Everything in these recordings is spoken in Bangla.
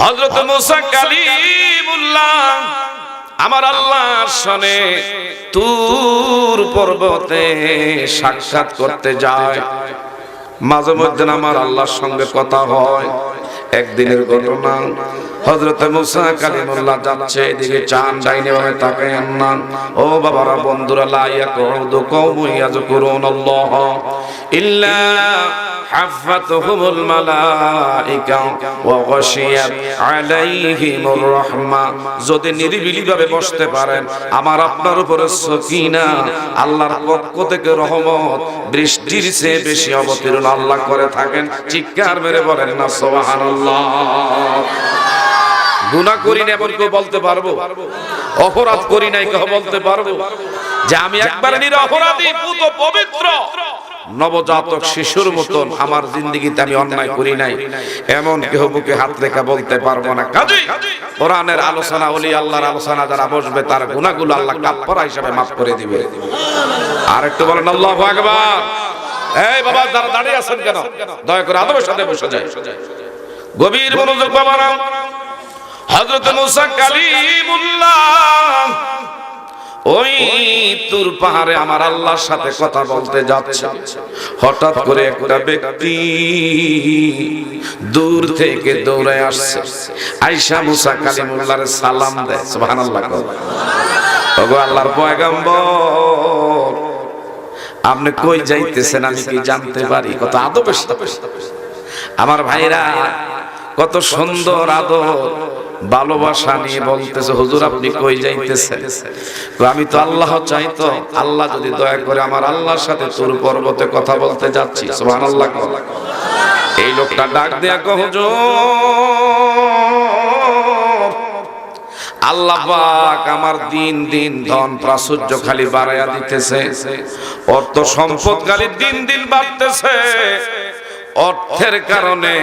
হযরত মুসা কালিমুল্লাহ আমার আল্লাহর সনে তুর পর্বতে সাক্ষাৎ করতে যায়। মাঝে মধ্যে আমার আল্লাহর সঙ্গে কথা হয়। একদিনের ঘটনা, হযরত মুসা কালিমুল্লাহ যাচ্ছে, এদিকে চান ডাইনে বামে তাকায়েন না। ও বাবারা, বন্ধুরা, লা ইয়াকুদু কওমুন ইয়াযকুরুনাল্লাহ ইল্লা হাফাতুহুমুল মালাইকা ওয়া গাশিয়াত আলাইহিমুর রাহমা। যদি নিরিবিলি ভাবে বসতে পারেন, আমার আপনার উপরে সকিনা, আল্লাহর পক্ষ থেকে রহমত বৃষ্টির চেয়ে বেশি অবতীর্ণ আল্লাহ করে থাকেন। চিৎকার মেরে বলেন না সুবহানাল্লাহ। গুনাহ করি না এমন কেউ বলতে পারবো? অপরাধ করি নাই কেউ বলতে পারবো যে আমি একবার নিরপরাধী, পুত পবিত্র নবজাতক শিশুর মতন আমার জিন্দেগিতে আমি অন্যায় করি নাই? এমন কেউ বুকে হাত রেখে বলতে পারবো না। কাজেই কোরআনের আলোচনা, ওলি আল্লাহর আলোচনা যারা বসবে, তার গুনাহগুলো আল্লাহ কাফারা হিসেবে মাফ করে দিবে। আর একটু বলেন আল্লাহু আকবার। এই বাবা, যারা দাঁড়িয়ে আছেন কেন, দয়া করে আদবের সাথে বসে যায়। গভীর মনোযোগ বাবারা। হযরত মুসা কালিমুল্লাহ ওই তুর পাহাড়ে আমার আল্লাহর সাথে কথা বলতে যাচ্ছে। হঠাৎ করে একটা ব্যক্তি দূর থেকে দৌড়ে আসছে, আয়েশা মুসা কালিমুল্লাহর সালাম দেয়। সুবহানাল্লাহ। ওগো আল্লাহর পয়গম্বর, আপনি কই যাইতেছেন আমি কি জানতে পারি? কত আদবের সাথে আমার ভাইরা, কত সুন্দর আদর ভালোবাসা নিয়ে বলতেছে, হুজুর আপনি কই যাইতেছেন? আমি তো আল্লাহ চাইতো, আল্লাহ যদি দয়া করে আমার আল্লাহর সাথে তুর পর্বতে কথা বলতে যাচ্ছি। সুবহানাল্লাহ। এই লোকটা ডাক দেয়া কয়, হুজুর আল্লাহ পাক আমার দিন দিন ধন প্রাচুর্য খালি বাড়াইয়া দিতেছে, অর্থ সম্পদ খালি দিন দিন বাড়তেছে। অর্থের কারণে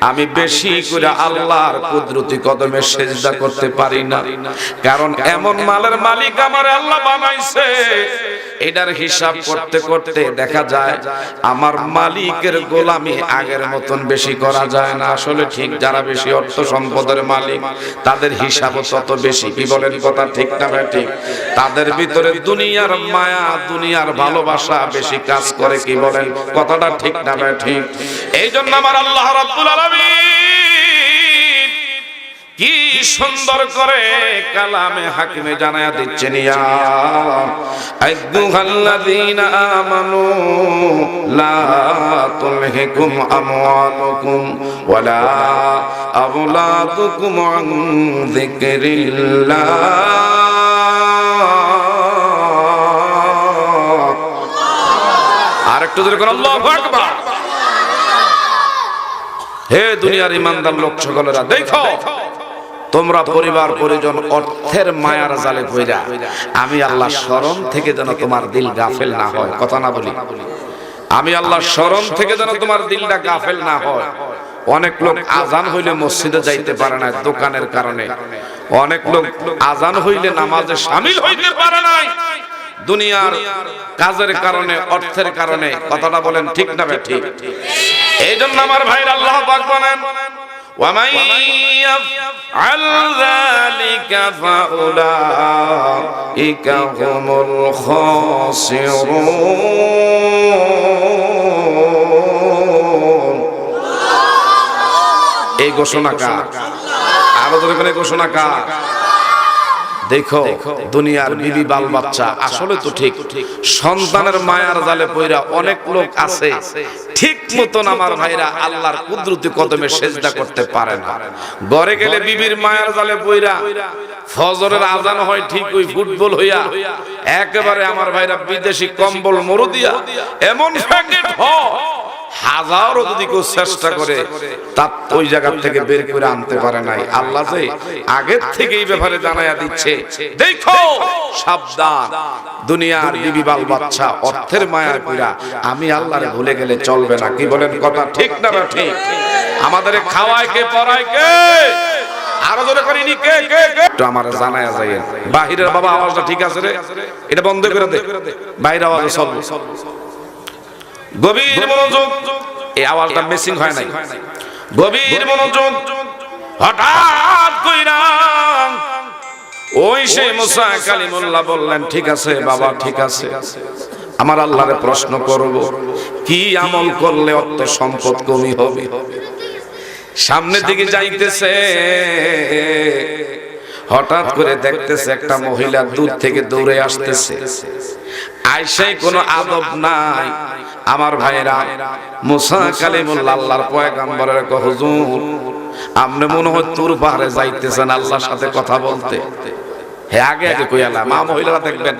আমি বেশি করে আল্লাহর কুদরতি কদমে সেজদা করতে পারি না, কারণ এমন মালের মালিক আমার আল্লাহ বানাইছে। এটার হিসাব করতে করতে দেখা যায় আমার মালিকের গোলামি আগের মতন বেশি করা যায় না। আসলে ঠিক, যারা বেশি অর্থ সম্পদের মালিক তাদের হিসাবও তত বেশি। কি বলেন, কথা ঠিক না ঠিক? তাদের ভিতরে দুনিয়ার মায়া, দুনিয়ার ভালোবাসা বেশি কাজ করে। কি বলেন, কথাটা ঠিক না ঠিক? এই জন্য আমার আল্লাহ রাব্বুল আলামিন কি সুন্দর করে কালামে হাকিমে জানায়া দিচ্ছেন, ইয়া আইয়ুহাল্লাযীনা আমানু লা তুলহিকুম আমওয়ালুকুম ওয়ালা আওলাদুকুম আন যিকরিল্লাহ। আরেকটু জোরে করুন আল্লাহু আকবার। হে দুনিয়ার ইমানদার লোক সকলেরা, দেখো তোমরা পরিবার পরিজন অর্থের মায়ার জালে পইরা আমি আল্লাহর স্মরণ থেকে যেন তোমার দিল গাফেল না হয়। কথা না বলি? আমি আল্লাহর স্মরণ থেকে যেন তোমার দিলটা গাফেল না হয়। অনেক লোক আজান হইলে মসজিদে যাইতে পারে না দোকানের কারণে। অনেক লোক আজান হইলে নামাজে শামিল হইতে পারে না দুনিয়ার কাজের কারণে, অর্থের কারণে। কথাটা বলেন ঠিক না ঠিক? এই জন্য আমার ভাইরা আল্লাহ পাক বলেন, وَمَن يَفْعَلْ ذَلِكَ فَأُولَٰئِكَ هُمُ الْخَاسِرُونَ। এই ঘোষণা কার? আরো ধরে ঘোষণা কার? দেখো দুনিয়ার বিবি বাল বাচ্চা, আসলে তো ঠিক সন্তানের মায়ার জালে পইরা অনেক লোক আছে ঠিক মতন আমার ভাইরা আল্লাহর কুদরতি কদমে সেজদা করতে পারে না। ঘরে গেলে বিবির মায়ার জালে পইরা ফজরের আজান হয় ঠিক ওই ফুটবল হইয়া একেবারে আমার ভাইরা বিদেশি কম্বল মরু দিয়া এমন প্যাকেট হয়, হাজারো যদি কেউ চেষ্টা করে তার ওই জায়গা থেকে বের করে আনতে পারে নাই। আল্লাহ যে আগের থেকে এই ব্যাপারে জানাইয়া দিচ্ছে, দেখো সাবধান, দুনিয়ার বিবি বাল বাচ্চা অর্থের মায়ার পইরা আমি আল্লাহরে ভুলে গেলে চলবে না। কি বলেন, কথা ঠিক না ঠিক? আমাদের খাওয়ায় কে, পড়ায় কে? আরো জোরে করিনি কে কে কে? তো আমার জানায়া যায় বাহিরের বাবা আওয়াজটা ঠিক আছে রে, এটা বন্ধ করে দে, বাইরের আওয়াজ চলবে। গভীর মনোযোগ, এই আওয়াজটা মিসিং হয় নাই। গভীর মনোযোগ। হঠাৎ কইরা ওই সেই মুসা কালিমুল্লাহ বললেন, ঠিক আছে বাবা, ঠিক আছে, আমার আল্লাহরে প্রশ্ন করব, কি আমল করলে অর্থ সম্পদ কমি হবে। সামনের দিকে যাইতেছে, হঠাৎ করে দেখতেছে একটা মহিলা দূর থেকে দৌড়ে আসতেছে। আইসাই কোনো আদব নাই। আমার ভাইরা, মুসা কালিমুল্লাহ আল্লাহর পয়গম্বরের কয়, হুজুর আপনি মনে হয় তুর পাহাড়ে যাইতেছেন আল্লাহর সাথে কথা বলতে। হ্যাঁ, আগে আগে কইয়ালা। মা মহিলারা দেখবেন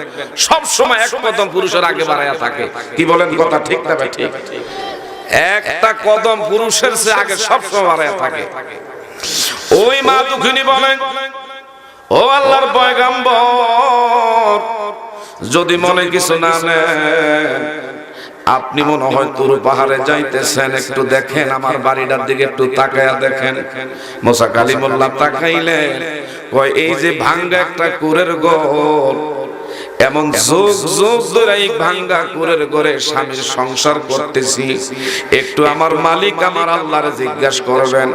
সব সময় এক কদম পুরুষের আগে বাড়ায়া থাকে। কি বলেন, কথা ঠিক না ঠিক? একটা কদম পুরুষের চেয়ে আগে সব সময় বাড়ায়া থাকে। ওই মা দুঃখিনী বলেন, ও আল্লাহর পয়গম্বর, যদি মনে কিছু না নেন, আপনি মনে হয় তুর পাহাড়ে যাইতেছেন, একটু দেখেন আমার বাড়িটার দিকে একটু তাকায়া দেখেন। মুসা কালিমুল্লাহ তাকাইলেন, কয় এই যে ভাঙ্গা একটা কুরের ঘর, এমন যুগ যুগ ধরে এই ভাঙ্গা কুরের ঘরে স্বামীর সংসার করতেছি, একটু আমার মালিক আমার আল্লাহরে জিজ্ঞাসা করবেন,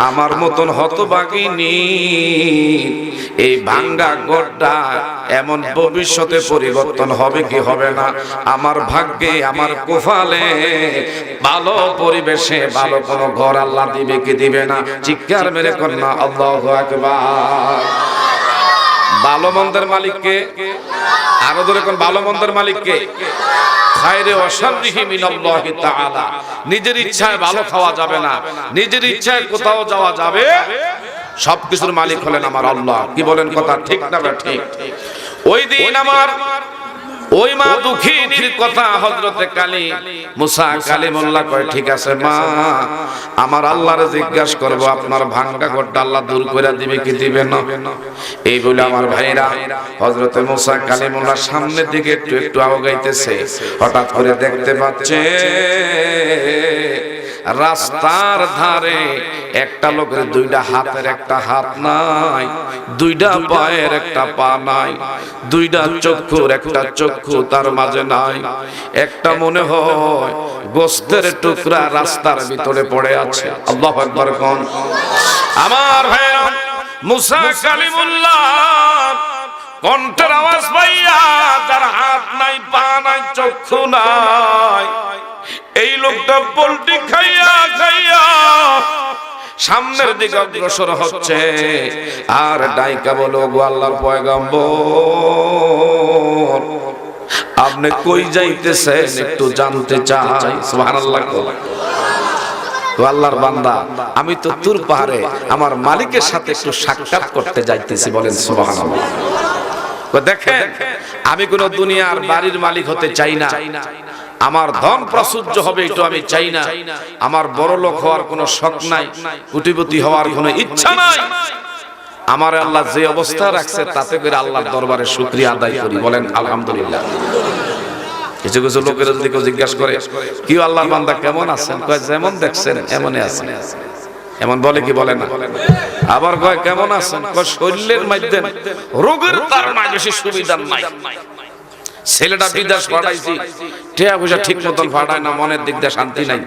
আমার মতন হতভাগিনী এই ভাঙ্গা ঘরটা এমন ভবিষ্যতে পরিবর্তন হবে কি হবে না? আমার ভাগ্যে, আমার কপালে ভালো পরিবেশে ভালো কোনো ঘর আল্লাহ দিবে কি দিবে না? চিৎকার মেরে কন্যা আল্লাহু আকবার। ভালো মন্দের মালিক কে? আরো ধরে কোন ভালো মন্দের মালিক কে? খায়রে ওয়া শাররিহি মিনাল্লাহি তাআলা। নিজের ইচ্ছায় ভালো খাওয়া যাবে না, নিজের ইচ্ছায় কোথাও যাওয়া যাবে। সবকিছুর মালিক হলেন আমার আল্লাহ। কি বলেন, কথা ঠিক না ঠিক? ওই দিন আমার ওই মা দুঃখিনীর কথা হযরতে মুসা কালিমুল্লাহ কয়, ঠিক আছে মা, আমার আল্লাহরে জিজ্ঞাসা করব আপনার ভাঙ্গা ঘরটা আল্লাহ দূর করে দিবে কি দিবে না। এই বলে আমার ভাইরা হযরতে মুসা কালিমুল্লাহ সামনের দিকে একটু একটু আগাইতেছে। হঠাৎ করে দেখতে পাচ্ছে রাস্তার ধারে একটা লোকের দুইটা হাতের একটা হাত নাই, দুইটা পায়ের একটা পা নাই, দুইটা চক্ষুর একটা চক্ষু তার মাঝে নাই, একটা মনে হয় গোস্তের টুকরা রাস্তার ভিতরে পড়ে আছে। আল্লাহু আকবার কোন। আমার ভাইরা, মুসা কালিমুল্লাহ কণ্ঠের আওয়াজ পাইয়া, যার হাত নাই, পা নাই, চক্ষু নাই, এই লোকটা পোল্ট্রি খাইয়া খাইয়া সামনের দিকে অগ্রসর হচ্ছে। আর ডাইকা বলো, গো আল্লাহর পয়গম্বর, আপনি কই যাইতেছেন একটু জানতে চাই। সুবহানাল্লাহ। তো আল্লাহর বান্দা, আমি তো তুর পাহাড়ে আমার মালিকের সাথে একটু সাক্ষাৎ করতে যাইতেছি। বলেন সুবহানাল্লাহ। দেখেন, আমি কোন দুনিয়ার বাড়ির মালিক হতে চাই না, আমার ধন প্রাচুর্য হবে এটা আমি চাই না, আমার বড় লোক হওয়ার কোনো শখ নাই, কোটিপতি হওয়ার কোনো ইচ্ছা নাই। আমার আল্লাহ যে অবস্থা রাখছে তাতে করে আল্লাহর দরবারে শুকরিয়া আদায় করি। বলেন আলহামদুলিল্লাহ। কিছু কিছু লোকের যদি কেউ জিজ্ঞাসা করে, কি আল্লাহর বান্দা কেমন আছেন? কয় যেমন দেখছেন এমনই আছেন। এমন বলে কি বলে না? আবার কয় কেমন আছেন? কয় শরীরের মধ্যে রোগের কারণে বেশি সুবিধা নাই। ছেলেটা বিদেশ পাঠাইছি, টাকা পয়সা ঠিক মতন পাঠায় না, মনের দিক দিয়ে শান্তি নাই।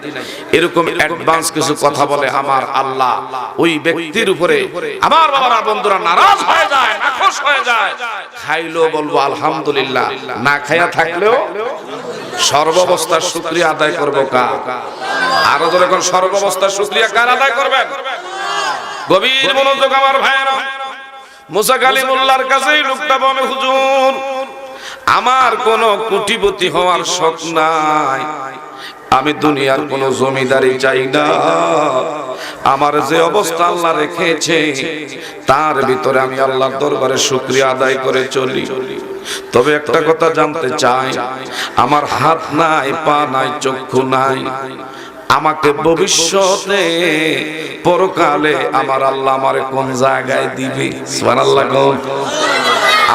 এরকম অ্যাডভান্স কিছু কথা বলে আমার আল্লাহ ওই ব্যক্তির উপরে, আমার বাবারা বন্ধুরা, নারাজ হয়ে যায়, নাখোশ হয়ে যায়। খাইলেও বলবো আলহামদুলিল্লাহ, না খাইয়া থাকলেও সর্বাবস্থার শুকরিয়া আদায় করবো কার? আরো ধরে কোন সর্বাবস্থার শুকরিয়া কার আদায় করবেন? গভীর মনোযোগ আমার ভাইয়েরা। মুসা কালিমুল্লাহর কাছেই লোকটা বলে, হুজুর আমার কোন কোটিপতি হওয়ার শখ নাই, আমি দুনিয়ার কোন জমিদারি চাই না, আমার যে অবস্থা আল্লাহ রেখেছে তার ভিতরে আমি আল্লাহর দরবারে শুকরিয়া আদায় করে চলি। তবে একটা কথা জানতে চাই, আমার হাত নাই, পা নাই, চক্ষু নাই, আমাকে ভবিষ্যতে পরকালে আমার আল্লাহ আমারে কোন জায়গায় দিবে? সুবহানাল্লাহ।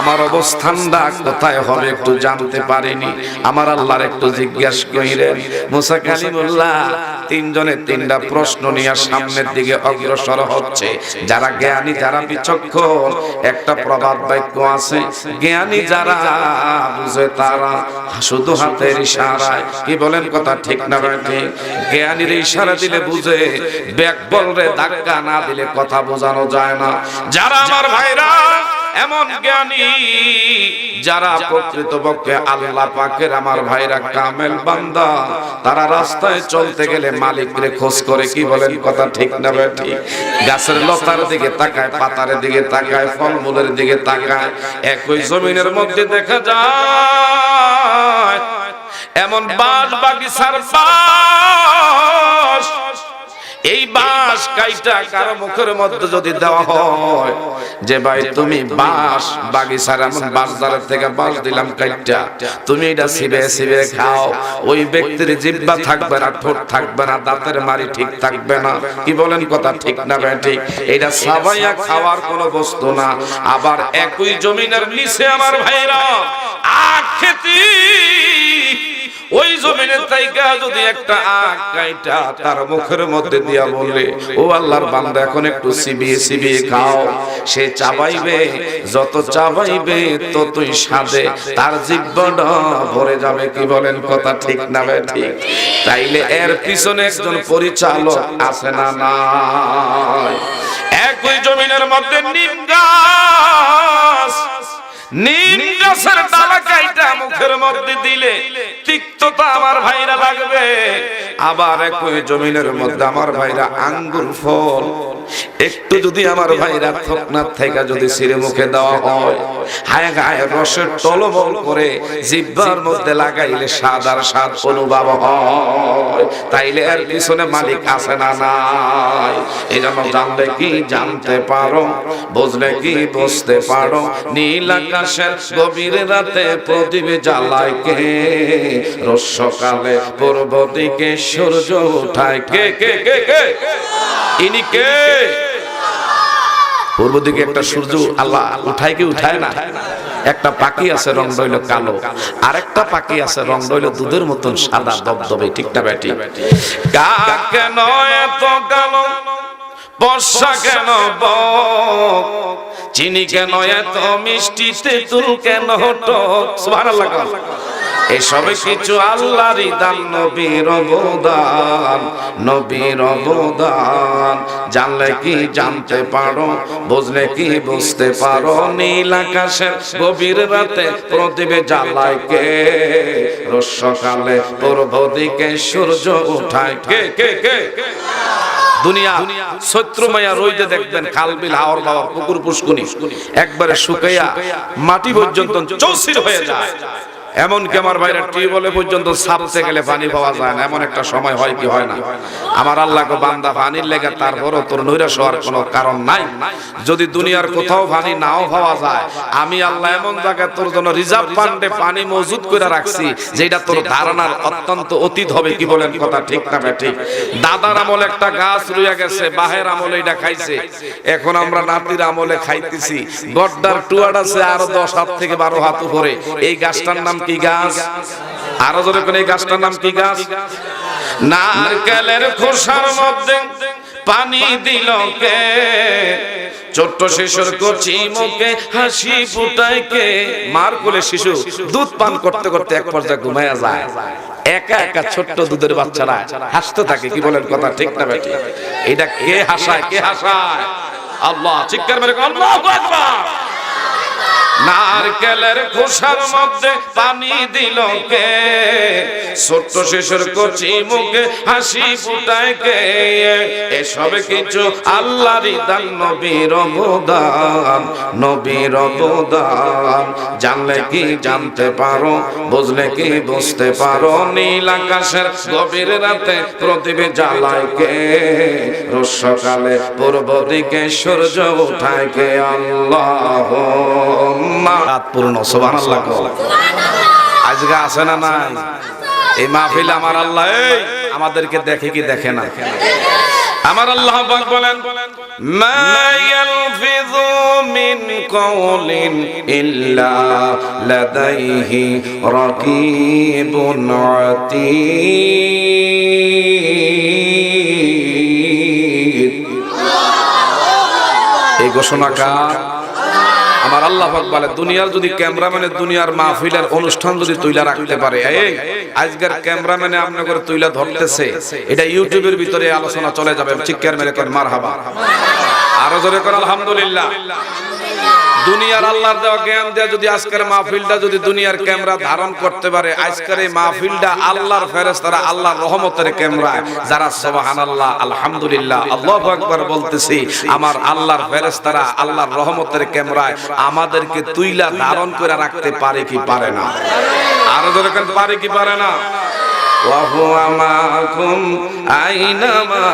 আমার অবস্থানটা কোথায় হবে একটু জানতে পারিনি, আমার আল্লাহর একটু জিজ্ঞাসা করিলেন। মুসা কালিমুল্লাহ তিনজনে তিনটা প্রশ্ন নিয়ে সামনের দিকে অগ্রসর হচ্ছে। যারা জ্ঞানী, যারা বিচক্ষণ, একটা প্রবাদ বাক্য আছে, জ্ঞানী যারা বুঝে তারা শুধু হাতের ইশারায়, কি বলেন কথা ঠিক না ঠিক? জ্ঞানীর ইশারা দিলে বুঝে, ব্যাক বলরে ধাক্কা না দিলে কথা বোঝানো যায় না। যারা আমার ভাইরা এমন জ্ঞানী, যারা প্রকৃতপক্ষে আল্লাহ পাকের আমার ভাইরা কামেল বান্দা, তারা রাস্তায় চলতে গেলে মালিকরে খোঁজ করে, কি বলেন কথা ঠিক না ঠিক? গাছের লতার দিকে তাকায়, পাতার দিকে তাকায়, ফলমূলের দিকে তাকায়। একই জমিনের মধ্যে দেখা যায় এমন বাঁশ বাগিচার পাশ, এই বাঁশ কাইটা কারো মুখের মধ্যে যদি দেওয়া হয় যে ভাই তুমি বাঁশ বাগিচার এমন বাজারের থেকে বাঁশ দিলাম কাইটা, তুমি এটা সিবে সিবে খাও, ওই ব্যক্তির জিহ্বা থাকবে না, ঠোঁট থাকবে না, দাঁতের মারি ঠিক থাকবে না, কি বলেন কথা ঠিক না ঠিক? এটা সাবাইয়া খাওয়ার কোনো বস্তু না। আবার একই জমিনের নিচে আমার ভাইরা আখ খেতি, ওই জমিনের তাইকা যদি একটা আখ কাইটা তার মুখের মধ্যে দিয়া বললে ও আল্লাহর বান্দা এখন একটু চিবিয়ে চিবিয়ে খাও, সে চাবাইবে, যত চাবাইবে ততই স্বাদে তার জিহ্বাটা ভরে যাবে, কি বলেন কথা ঠিক না ঠিক? তাইলে এর পিছনে একজন পরিচালক আছে না নাই? একই জমিনের মধ্যে নিম গাছ, নিম গাছের ডালা কাইটা মুখের মধ্যে দিলে তিক্ততা আমার ভাইরা লাগবে। আবার একই জমিনের মধ্যে আমার ভাইরা আঙ্গুর ফল একটু যদি আমার ভাইরা থকনাথ থেকে যদি ছিঁড়ে মুখে দেওয়া হয়, হায় হায় রসের টলমল করে জিহ্বার মধ্যে লাগাইলে স্বাদ আর স্বাদ অনুভব হয়। তাইলে এর পিছনে মালিক আছে না নাই? এই জন্য জানলে কি জানতে পারো, বুঝলে কি বুঝতে পারো, নীল আকাশের গভীর রাতে প্রদীপ জ্বালায় কে, রোজ সকালে পূর্ব দিকে সূর্য উঠায় কে? কে কে কে? ইনি কে? পূর্ব দিকে একটা সূর্য আল্লাহ উঠায় কি উঠায় না? একটা পাখি আছে রং রইল কালো, আর একটা পাখি আছে রং রইল দুধের মতন সাদা দবদবে, ঠিক না বেটি? কাক কেন এত কালো, বর্ষা কেন বক, চিনি কেন এত মিষ্টি, তেঁতুল কেন টক, সুবহানাল্লাহ। এসব কিছু আল্লাহরই দান, নবীর অবদান, নবীর অবদান। জানলে কি জানতে পারো, বুঝলে কি বুঝতে পারো, নীল আকাশের গভীর রাতে প্রদীপ জ্বালায় কে, রোজ সকালে পূর্ব দিকে সূর্য উঠায় কে? কে কে? দুনিয়া সত্র মায়া রইতে দেখবেন খাল বিল হাওর বাওয়ার পুকুর পুষ্কুনি একবারে শুকাইয়া মাটি পর্যন্ত চৌচির হয়ে যায়। এমনকি আমার ভাইরা টিউবওয়েলে পর্যন্ত ছাপতে গেলে পানি পাওয়া যায় না, এমন একটা সময় হয় কি হয় না? আমার আল্লাহকে বান্দা পানির লেগে তারপরও তোর নৈরাশ হওয়ার কোনো কারণ নাই। যদি দুনিয়ার কোথাও পানি নাও পাওয়া যায়, আমি আল্লাহ এমন জায়গায় তোর জন্য রিজার্ভ ফান্ডে পানি মজুদ করে রাখছি যেটা তোর ধারণার অত্যন্ত অতীত হবে, কি বলেন কথা ঠিক না ঠিক? দাদার আমলে একটা গাছ রইয়া গেছে, বাহের আমলে এটা খাইছে, এখন আমরা নাতির আমলে খাইতেছি। গড্ডার টুয়াড আছে আরো 10 হাত থেকে 12 হাত উপরে, এই গাছটার নাম কি গাছ? আরো জোরে কোন এই গাছটার নাম কি গাছ? নারকেলের খোসার মধ্যে পানি দিল কে, ছোট্ট শিশুর কচি মুখে হাসি ফুটায় কে? মার কোলে শিশু দুধ পান করতে করতে এক পর্যায়ে ঘুমায়া যায়, একা একা ছোট্ট দুধের বাচ্চারা হাসতে থাকে, কি বলেন কথা ঠিক না বেটি? এটা কে হাসায়? কে হাসায়? আল্লাহ। চিৎকার মেরে আল্লাহু আকবার। নারকেলের খোসার মধ্যে পানি দিল কে, ছোট্ট শিশুর কচি মুখে হাসি ফুটায় কে? এসব কিছু আল্লাহরই দান, নবীর অবদান, নবীর অবদান। জানলে কি জানতে পারো, বুঝলে কি বুঝতে পারো, নীল আকাশের গভীর রাতে প্রদীপ জ্বালায় কে, রোজ সকালে পূর্ব দিকে সূর্য উঠায় কে? আল্লাহ পূর্ণ সুবহানাল্লাহ। আজকে আছে না নাই এই মাহফিলে? আমার আল্লাহ আমাদেরকে দেখে কি দেখে না? আমার আল্লাহ পাক বলেন, মা ইয়ালফিযু মিন কাওলিন ইল্লা লাদাইহি রাকীবুন আতীদ। এই ঘোষণা কার? আমার আল্লাহ পাক বলে দুনিয়ার যদি ক্যামেরাম্যানে দুনিয়ার মাহফিলের অনুষ্ঠান যদি তুইলা রাখতে পারে, এই আজকের ক্যামেরাম্যানে আপনি করে তুইলা ধরতেছে, এটা ইউটিউবের ভিতরে আলোচনা চলে যাবে। চিৎকার মেরে কর মারহাবা, আরো জোরে কর আলহামদুলিল্লাহ। দুনিয়ার আল্লাহর দেওয়া জ্ঞান দেয়া যদি আজকের মাহফিলটা যদি দুনিয়ার ক্যামেরা ধারণ করতে পারে, আজকের এই মাহফিলটা আল্লাহর ফেরেশতারা আল্লাহর রহমতের ক্যামেরা, যারা সুবহানাল্লাহ আলহামদুলিল্লাহ আল্লাহু আকবার বলতেছি, আমার আল্লাহর ফেরেশতারা আল্লাহর রহমতের ক্যামেরায় আমাদেরকে তুইলা ধারণ করে রাখতে পারে কি পারে না? আরো জোরে কেন পারে কি পারে না? ওয়া হুয়া মাকুম আইনামা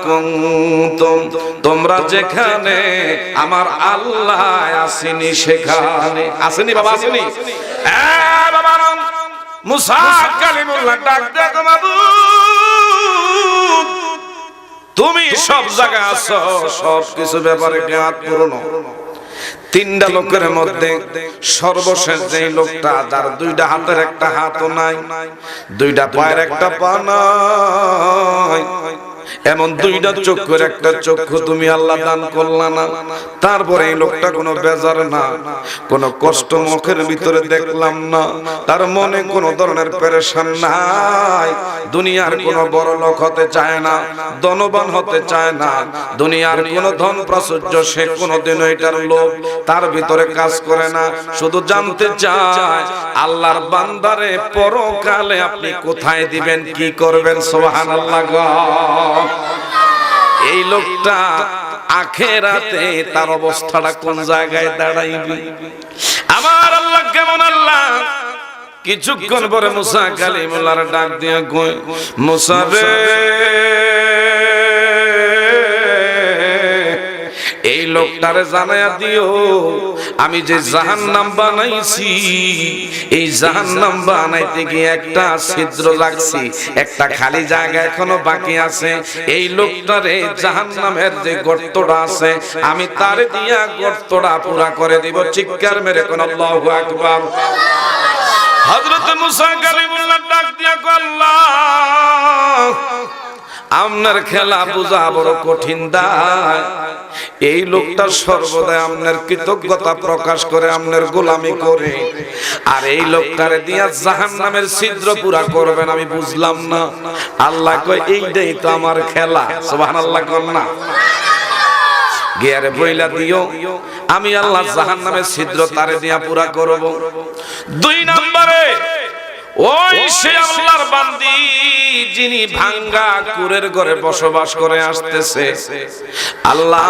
কুনতুম, তোমরা যেখানে আমার আল্লাহ আসেনি সেখানে। আসেনি বাবা, আসেনি? বাবা মুসা কালিমুল্লাহ ডাক দেখো, মাবুদ তুমি সব জায়গায় আছো, সব কিছু ব্যাপারে জ্ঞাত পূর্ণ। তিনটা লোকের মধ্যে সর্বশেষ যে লোকটা, যার দুইটা হাতের একটা হাতও নাই, দুইটা পায়ের একটা পা নাই, এমন দুইটা চক্ষুর একটা চক্ষু তুমি আল্লাহ দান করলা না, তারপরে এই লোকটা কোনো বেজার না, কোনো কষ্ট মুখের ভিতরে দেখলাম না, তার মনে কোনো ধরনের পেরেশান নাই, দুনিয়ার কোনো বড় লোক হতে চায় না, ধনবান হতে চায় না, দুনিয়ার কোনো ধন প্রাচুর্য সে কোনোদিনও এটার লোভ তার ভিতরে কাজ করে না, শুধু জানতে চায় আল্লাহর বান্দারে পরকালে আপনি কোথায় দিবেন, কি করবেন। সুবহানাল্লাহ গো। এই লোকটা আখিরাতে তার অবস্থাটা কোন জায়গায় দাঁড়াইবে? আমার আল্লাহ কেমন আল্লাহ? কিছুক্ষণ পরে মুসা কালিমুল্লাহর ডাক দিয়ে কয়, মুসা রে, এই লোকটারে জানায়া দিও আমি যে জাহান্নাম বানাইছি, এই জাহান্নাম বানাইতে গিয়ে একটা ছিদ্র লাগছে, একটা খালি জায়গা এখনো বাকি আছে, এই লোকটারে জাহান্নামের যে গর্তটা আছে আমি তারে দিয়া গর্তটা পুরা করে দিব। চিৎকার মেরে কোন আল্লাহু আকবার। হযরত মুসা কালিমুল্লাহ ডাক দিয়া কয়, আল্লাহ আপনার খেলা বুঝা বড় কঠিন দায়, এই লোকটা সর্বদাই আপনার কৃতজ্ঞতা প্রকাশ করে, আপনার গোলামি করে, আর এই লোকটারে দিয়া জাহান্নামের ছিদ্র পুরা করবেন আমি বুঝলাম না। আল্লাহ কয় এইটাই তো আমার খেলা। সুবহানাল্লাহ কোন না? গিয়ারে বইলা দিও আমি আল্লাহ জাহান্নামের ছিদ্র তারে দিয়া পুরা করব। দুই নম্বরে ওই সে আল্লাহর বান্দি যিনি ভাঙ্গা কুরের ঘরে বসবাস করে আসতেছে, আল্লাহ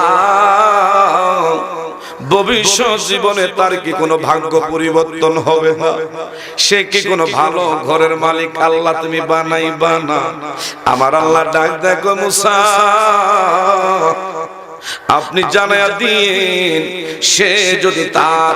ভবিষ্যৎ জীবনে তার কি কোনো ভাগ্য পরিবর্তন হবে না? সে কি কোনো ভালো ঘরের মালিক আল্লাহ তুমি বানাইবা না? আমার আল্লাহ ডাক দেখো, মুসা আপনি জানায়া দিন, সে যদি তার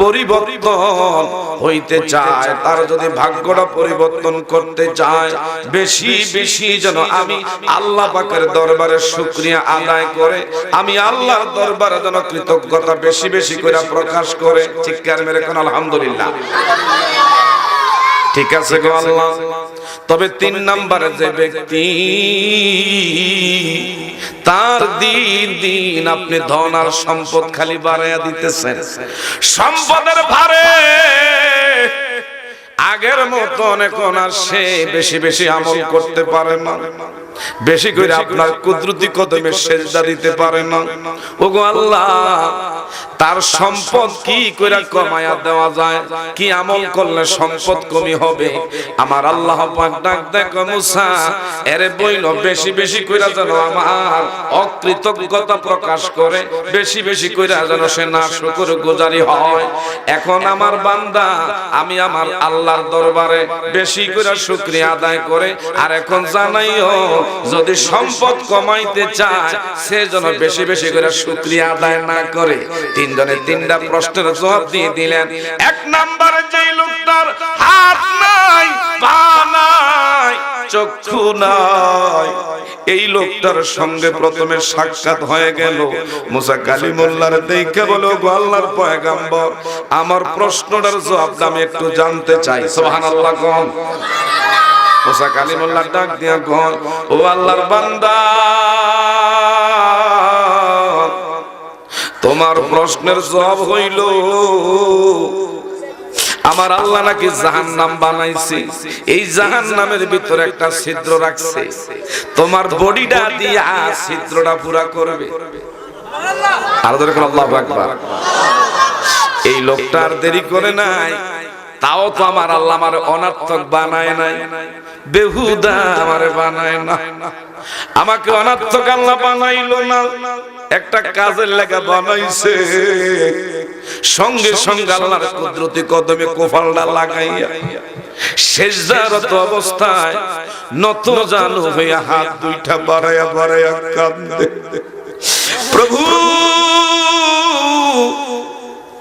পরিবর্তন হইতে চায়, তার যদি ভাগ্যটা পরিবর্তন করতে চায়, বেশি বেশি যেন আমি আল্লাহ পাকের দরবারে শুকরিয়া আদায় করে, আমি আল্লাহর দরবারে যেন কৃতজ্ঞতা বেশি বেশি করে প্রকাশ করে। চিৎকার মেরে কোন আলহামদুলিল্লাহ। ঠিক আছে গো আল্লাহ। তবে তিন নম্বরে যে ব্যক্তি তার দিন দিন আপনি ধন আর সম্পদ খালি বাড়াইয়া দিতেছেন, সম্পদের ভারে আগের মতন এখন আর সে বেশি বেশি আমল করতে পারে না, বেশি করে আপনার কুদরতি কদমে সেজদা দিতে পারে না। ওগো আল্লাহ, তার সম্পদ কি করে কমায়া দেওয়া যায়, কি আমল করলে সম্পদ কমি হবে? আমার আল্লাহ পাক ডাক দেখো, মুসা এরে বইল বেশি বেশি করে যেন আমার অকৃতজ্ঞতা প্রকাশ করে, বেশি বেশি করে যেন সে না শুকর গুজারি হয়। এখন আমার বান্দা আমি আমার আল্লাহর দরবারে বেশি করে শুকরিয়া আদায় করে, আর এখন জানাইও যদি সম্পদ কমাইতে চায় সে যেন বেশি বেশি করে শুকরিয়া আদায় না করে। তিনজনে তিনটা প্রশ্নের জবাব দিয়ে দিলেন। এক নম্বরে যে লোকটার হাত নাই, পা নাই, চক্ষু নাই, এই লোকটার সঙ্গে প্রথমে সাক্ষাৎ হয়ে গেল। মুসা কালিমুল্লাহর দেখে বলে, গো আল্লাহর পয়গম্বর, আমার প্রশ্নটার জবাবটা আমি একটু জানতে চাই। সুবহানাল্লাহ কোন। মুসা কালিমুল্লাহ ডাক দিয়া কয়, ও আল্লাহর বান্দা, তোমার প্রশ্নের জবাব হইল আমার আল্লাহ নাকি জাহান্নাম বানাইছে, এই জাহান্নামের ভিতরে একটা ছিদ্র রাখছে, তোমার বডিটা দিয়া ছিদ্রটা পুরা করবে। আর ধরে আল্লাহু আকবার। এই লোকটা আর দেরি করে নাই, তাও তো আমার আল্লাহ আমার অনার্থক বানায় নাই, বেহুদা আমারে বানায় না, আমাকে অনার্থক আল্লাহ বানাইলো না, একটা কাজের লাগা বানাইছে। সঙ্গে সঙ্গে আল্লাহর কুদরতি কদমে কোফালটা লাগাইয়া সেজদারত অবস্থায় নত জানু হইয়া হাত দুইটা বাড়াইয়া বাড়াইয়া কাঁদে, প্রভু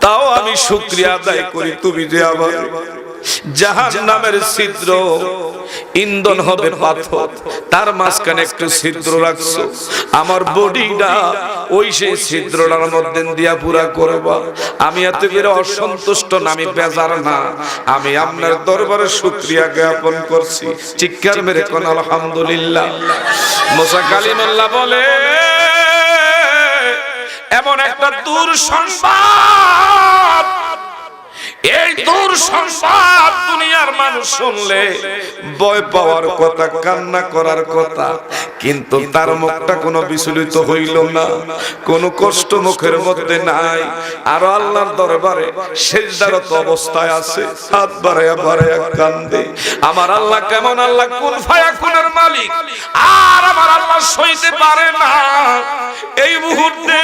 তাও আমি শুকরিয়া আদায় করি, তুমি যে আমার জাহান্নামের ছিদ্র ইন্ধন হবে পাথর, তার মাঝখানে একটু ছিদ্র রাখছো, আমার বডিটা ওই সেই ছিদ্রটার মধ্যে দিয়া পুরা করবা। আমি এত করে অসন্তুষ্ট না, আমি বেজার না, আমি আপনার দরবারে শুকরিয়া জ্ঞাপন করছি। চিৎকার মেরে কোন আলহামদুলিল্লাহ। মুসা কালিমুল্লাহ বলে এমন একটা দূর সংবাদ, এই দূর সংবাদ দুনিয়ার মানুষ শুনলে ভয় পাওয়ার কথা, কান্না করার কথা, কিন্তু তার মুখটা কোনো বিচলিত হইল না, কোনো কষ্ট মুখের মধ্যে নাই, আর আল্লাহর দরবারে সিজদারত অবস্থায় আছে, হাত বাড়াইয়া বাড়াইয়া কান্দে। আমার আল্লাহ কেমন আল্লাহ, কুন ফায়াকুনের মালিক, আর আমার আল্লাহ সইতে পারে না এই মুহূর্তে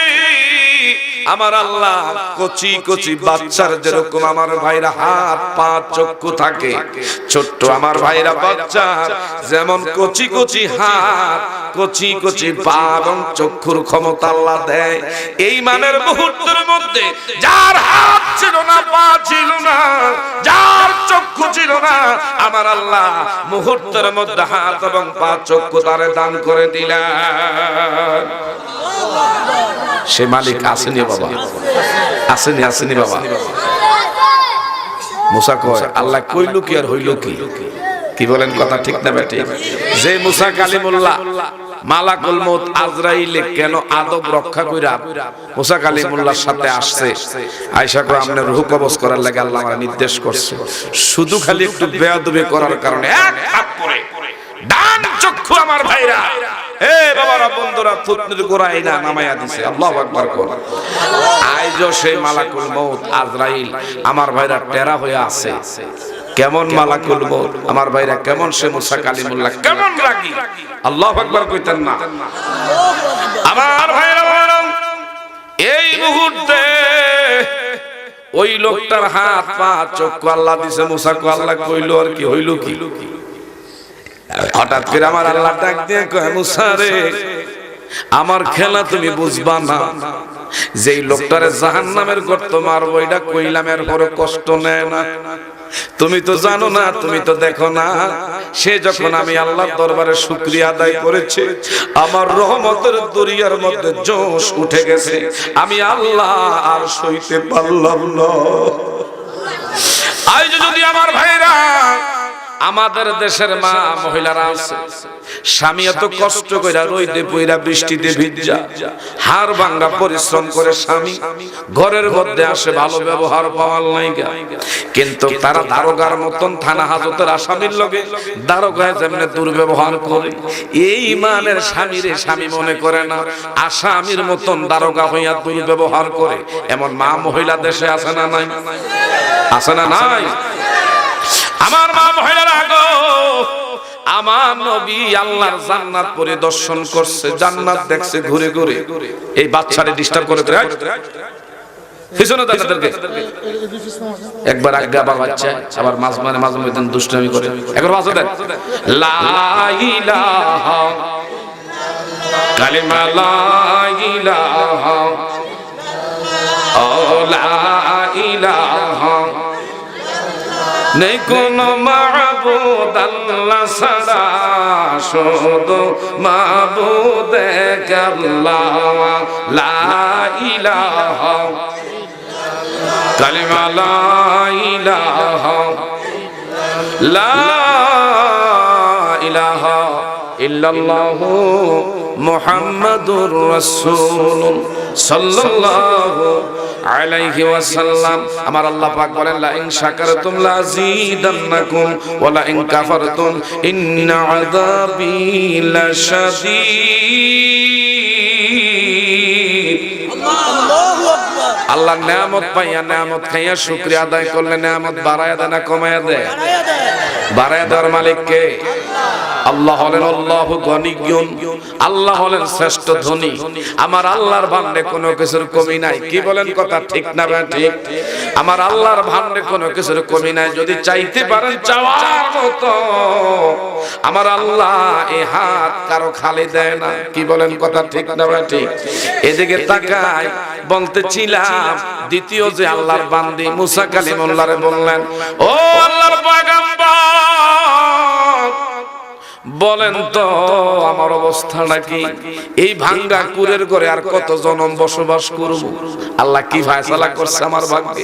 আমার আল্লাহ কচি কচি বাচ্চার যেরকম আমার ভাইরা হাত পা চক্ষু থাকে, ছোট্ট আমার ভাইরা বাচ্চার যেমন কচি কচি হাত কচি কচি পা এবং চক্ষুর ক্ষমতা আল্লাহ দেয়, এই মানের মুহূর্তের মধ্যে যার হাত ছিল না, পা ছিল না, যার চক্ষু ছিল না, আমার আল্লাহ মুহূর্তের মধ্যে হাত এবং পা চক্ষু তারে দান করে দিলেন। সে মালিক আসেনি বাবা, আসেনি আসেনি বাবা। মুসা কয় আল্লাহ কইল কি আর হইল কি, কি বলেন কথা ঠিক না বেটি? যে মুসা কালিমুল্লাহ মালাকুল মউত আজরাইলে কেন আদব রক্ষা কইরা মুসা কালিমুল্লাহর সাথে আসছে, আয়েশা কয় আমনে রূহ কবজ করার লাগি আল্লাহ আমারে নির্দেশ করছে, শুধু খালি একটু বেয়াদবি করার কারণে এক হাত পরে ডান চক্ষু আমার ভাইরা এ বাবারা বন্ধুরা থুতনির গোড়ায় না নামায়া দিছে। আল্লাহু আকবার কোন। আইজো সেই মালাকুল মউত আজরাইল আমার ভাইরা টেরা হয়ে আছে। কেমন মালাকুল মউত আমার ভাইরা, কেমন সে মুসা কালিমুল্লাহ, কেমন রাগী। আল্লাহু আকবার কইতেন না আমার ভাইরা। এই মুহূর্তে ওই লোকটার হাত পা চক্ষু আল্লাহ দিছে, মুসা কো আল্লাহ কইলো আর কি হইল কি? হঠাৎ করে আমার আল্লাহ ডাক দিয়ে কয় মুসা রে, আমার খেলা তুমি বুঝবা না, যেই লোকটারে জাহান্নামের গর্ত মারবো এটা কইলাম, এর পরে কষ্ট নেয় না, তুমি তো জানো না, তুমি তো দেখো না, সে যখন আমি আল্লাহর দরবারে শুকরিয়া আদায় করেছে, আমার রহমতের দরিয়ার মধ্যে জোশ উঠে গেছে, আমি আল্লাহ আর সইতে পারলাম না। আজ যদি আমার ভাইরা, আমাদের দেশের মা মহিলারা আছে, স্বামী এত কষ্ট কইরা রইদে পইরা বৃষ্টিতে ভিজা হাড় ভাঙা পরিশ্রম করে স্বামী ঘরের মধ্যে আসে, ভালো ব্যবহার পাওয়ার লাইগা, কিন্তু তারা দারোগার মতন থানা হাজতের আসামির লগে দারোগায় যেমনে দুর্ব্যবহার করে, এই মানের স্বামীরে স্বামী মনে করে না, আসামির মতন দারোগা হইয়া দুর্ব্যবহার করে, এমন মা মহিলা দেশে আছে না নাই? আছে না নাই? আমার মা মহিলারা গো, আমার নবী আল্লাহর জান্নাত পরিদর্শন করছে, জান্নাত দেখছে ঘুরে ঘুরে, এই বাচ্চারে ডিস্টার্ব করে পিছনে তাদেরকে একবার আজ্ঞা বাবা বাচ্চা, আবার মাঝে মাঝে দুষ্টামি করে, একবার বাজে দেন লা ইলাহা কালিমা লা ইলাহা ও লা ইলাহা, নেই কোন মাবুদ আল্লাহ ছাড়া, শুধু মাবুদ এক আল্লাহ, লা ইলাহা কালিমা লা ইলাহা লা ইলাহা ইল্লাল্লাহু মুহাম্মাদুর রাসূলুল্লাহ সাল্লাল্লাহু আলাইহি ওয়াসাল্লাম। আমার আল্লাহ পাক বলেন লা ইন শাকারতুম লাযীদান্নাকুম ওয়া লা ইন কাফারতুম ইন্না আযাবি লাশাদীদ। আল্লাহু আকবার। আল্লাহ নিয়ামত পাইয়া নিয়ামত খাইয়া শুকরিয়া আদায় করলে নিয়ামত বাড়ায়া দেয় না কমায়া দেয়? বাড়ায়া দেওয়ার মালিক কে? আল্লাহ হলেন আল্লাহু গনিয়্যুন, আল্লাহ হলেন শ্রেষ্ঠ ধনী। আমার আল্লাহর ভান্ডে কোনো কিছুর কমি নাই। কি বলেন কথা ঠিক না ঠিক? আমার আল্লাহর ভান্ডে কোনো কিছুর কমি নাই। যদি চাইতে পারেন চাওয়ার মতো, আমার আল্লাহ এই হাত কারো খালি দেয় না। কি বলেন কথা ঠিক না ঠিক? এদিকে তাকাই বলতেছিলাম দ্বিতীয় যে আল্লাহর বান্দি মুসা কালিমুল্লাহরে বললেন, ও আল্লাহর পয়গম্বর বলেন তো আমার অবস্থাটা কি? এই ভাঙ্গা কুরের ঘরে আর কত জনম বসবাস করব? আল্লাহ কি ফয়সালা করছে আমার ভাগ্যে?